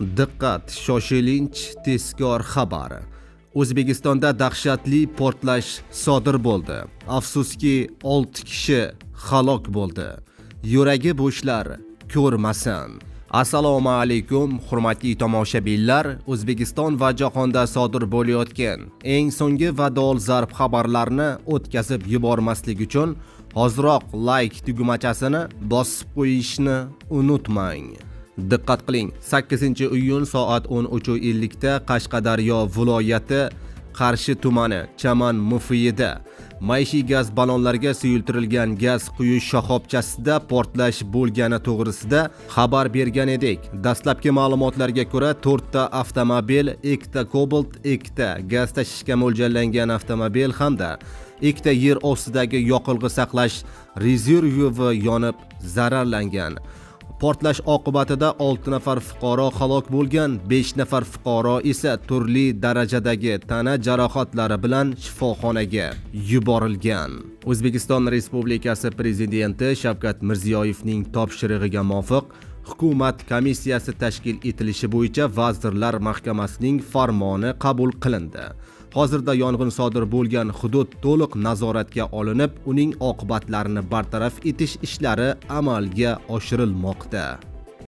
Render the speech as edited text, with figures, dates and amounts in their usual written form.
Diqqat, shoshilinch tezkor xabar. O'zbekistonda dahshatli portlash sodir bo'ldi. Afsuski 6 kishi halok bo'ldi. Yuragi bo'shlar ko'rmasin. Assalomu alaykum, hurmatli tomoshabinlar. O'zbekiston va jahonda sodir bo'layotgan eng so'nggi va dolzarb xabarlarni o'tkazib yubormaslik uchun hoziroq like tugmachasini bosib qo'yishni unutmang. Diqqat qiling, 8-iyun soat 13:50 da Qashqadaryo viloyati Qarshi tumani Chaman mufiyida maishiy gaz ballonlarga suyultirilgan gaz quyish shoxobchasida portlash bo'lgani to'g'risida xabar bergan edik. Dastlabki ma'lumotlarga ko'ra 4 ta avtomobil, 2 ta Cobalt, 2 ta gaz tashishga mo'ljallangan avtomobil hamda 2 ta yer ostidagi yoqilg'i saqlash rezervuari yonib zararlangan. Portlash oqibatida 6 nafar fuqaro halok bo'lgan, 5 nafar fuqaro esa turli darajadagi tana jarohatlari bilan shifoxonaga yuborilgan. O'zbekiston Respublikasi Prezidenti Shavkat Mirziyoyevning topshirig'iga muvofiq Hukumat komissiyasi tashkil etilishi bo'yicha Vazirlar Mahkamasining farmoni qabul qilindi. Hozirda yong'in sodir bo'lgan hudud to'liq nazoratga olinib, uning oqibatlarini bartaraf etish ishlari amalga oshirilmoqda.